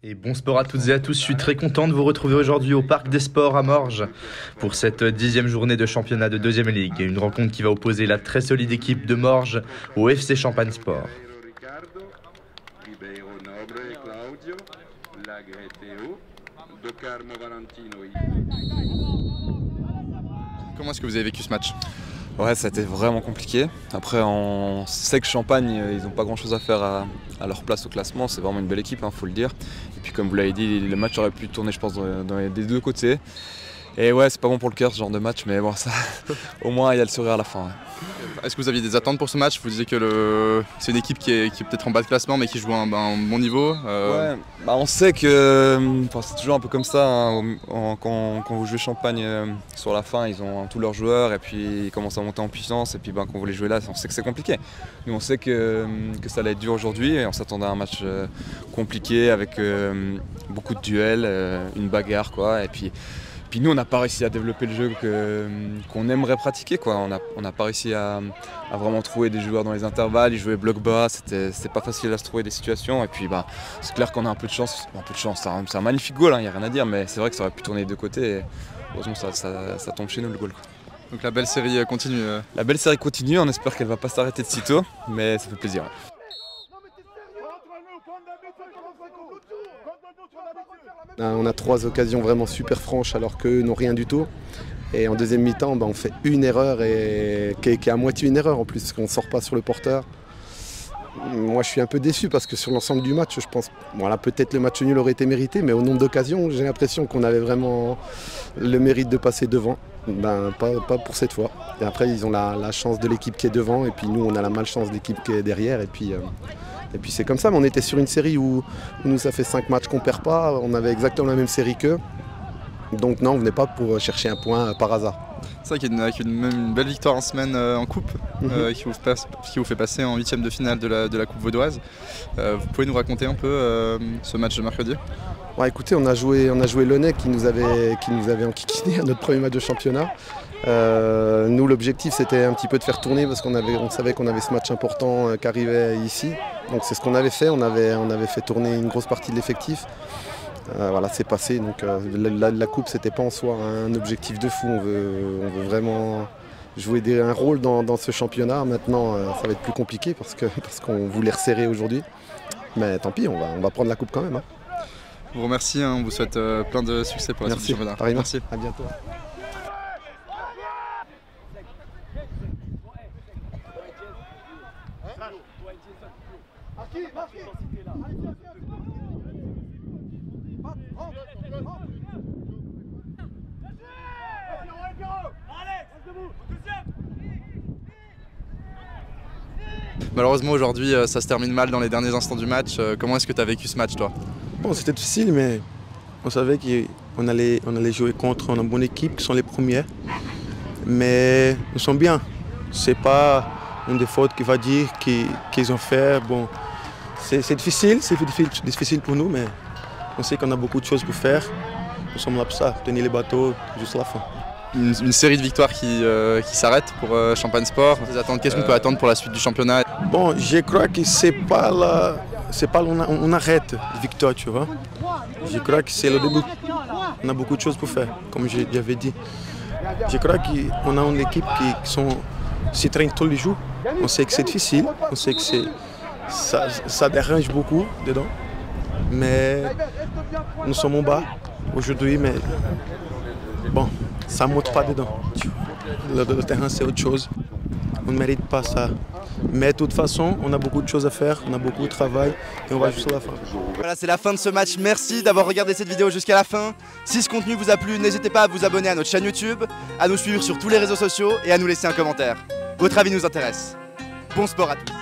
Et bon sport à toutes et à tous, je suis très content de vous retrouver aujourd'hui au Parc des Sports à Morges pour cette 10e journée de championnat de 2e Ligue. Une rencontre qui va opposer la très solide équipe de Morges au FC Champagne Sport. Comment est-ce que vous avez vécu ce match ? Ouais, ça a été vraiment compliqué. Après, on sait que Champagne, ils n'ont pas grand-chose à faire à leur place au classement. C'est vraiment une belle équipe, faut le dire. Et puis comme vous l'avez dit, le match aurait pu tourner, je pense, des deux côtés. Et ouais, c'est pas bon pour le cœur ce genre de match, mais bon, ça, au moins il y a le sourire à la fin. Ouais. Est-ce que vous aviez des attentes pour ce match ? Vous disiez que c'est une équipe qui est peut-être en bas de classement, mais qui joue à un bon niveau. Ouais, on sait que c'est toujours un peu comme ça, hein, quand vous jouez Champagne sur la fin, ils ont tous leurs joueurs et puis ils commencent à monter en puissance. Et puis quand vous les jouez là, on sait que c'est compliqué. Nous on sait que ça allait être dur aujourd'hui et on s'attendait à un match compliqué avec beaucoup de duels, une bagarre quoi. Et puis nous, on n'a pas réussi à développer le jeu qu'on aimerait pratiquer, quoi. On n'a pas réussi à vraiment trouver des joueurs dans les intervalles. Ils jouaient bloc bas, c'était pas facile à se trouver des situations. Et puis c'est clair qu'on a un peu de chance. C'est un magnifique goal, il n'y a rien à dire, mais c'est vrai que ça aurait pu tourner des deux côtés. Et heureusement, ça tombe chez nous le goal, quoi. Donc la belle série continue. La belle série continue, on espère qu'elle ne va pas s'arrêter de sitôt, mais ça fait plaisir. On a 3 occasions vraiment super franches alors qu'eux n'ont rien du tout. Et en deuxième mi-temps, on fait une erreur qui est à moitié une erreur en plus, parce qu'on ne sort pas sur le porteur. Moi je suis un peu déçu parce que sur l'ensemble du match, je pense peut-être le match nul aurait été mérité, mais au nombre d'occasions, j'ai l'impression qu'on avait vraiment le mérite de passer devant. Pas pour cette fois. Et après ils ont la chance de l'équipe qui est devant et puis nous on a la malchance de l'équipe qui est derrière. Et puis c'est comme ça, mais on était sur une série où nous ça fait 5 matchs qu'on ne perd pas, on avait exactement la même série qu'eux. Donc non, on ne venait pas pour chercher un point par hasard. C'est vrai qu'il y a une belle victoire en semaine en coupe qui vous fait passer en 8e de finale de la coupe vaudoise. Vous pouvez nous raconter un peu ce match de mercredi ? Ouais, écoutez, on a joué Launay qui nous avait enquiquiné à notre premier match de championnat. Nous l'objectif c'était un petit peu de faire tourner parce qu'on savait qu'on avait ce match important qui arrivait ici. Donc c'est ce qu'on avait fait, on avait fait tourner une grosse partie de l'effectif. C'est passé, donc la coupe c'était pas en soi un objectif de fou, on veut vraiment jouer un rôle dans ce championnat. Maintenant ça va être plus compliqué parce qu'on voulait resserrer aujourd'hui. Mais tant pis, on va prendre la coupe quand même. Hein. Je vous remercie, on vous souhaite plein de succès pour la suite du championnat. Merci, à bientôt. Malheureusement aujourd'hui ça se termine mal dans les derniers instants du match. Comment est-ce que tu as vécu ce match toi ? Bon, c'était difficile mais on savait qu'on allait jouer contre une bonne équipe qui sont les premiers. Mais nous sommes bien. C'est pas une des fautes qui va dire qu'ils ont fait. Bon, c'est difficile pour nous, mais on sait qu'on a beaucoup de choses pour faire. Nous sommes là pour ça, tenir les bateaux jusqu'à la fin. Une série de victoires qui s'arrête pour Champagne Sport. Qu'est-ce qu'on peut attendre pour la suite du championnat ? Bon, je crois que c'est pas là on arrête la victoire, tu vois. Je crois que c'est le début. On a beaucoup de choses pour faire, comme j'avais dit. Je crois qu'on a une équipe qui se traîne tous les jours. On sait que c'est difficile, on sait que ça dérange beaucoup dedans. Mais nous sommes en bas aujourd'hui, mais bon, ça ne monte pas dedans. Le terrain, c'est autre chose. On ne mérite pas ça. Mais de toute façon, on a beaucoup de choses à faire, on a beaucoup de travail et on va jusqu'à la fin. Voilà, c'est la fin de ce match. Merci d'avoir regardé cette vidéo jusqu'à la fin. Si ce contenu vous a plu, n'hésitez pas à vous abonner à notre chaîne YouTube, à nous suivre sur tous les réseaux sociaux et à nous laisser un commentaire. Votre avis nous intéresse. Bon sport à tous.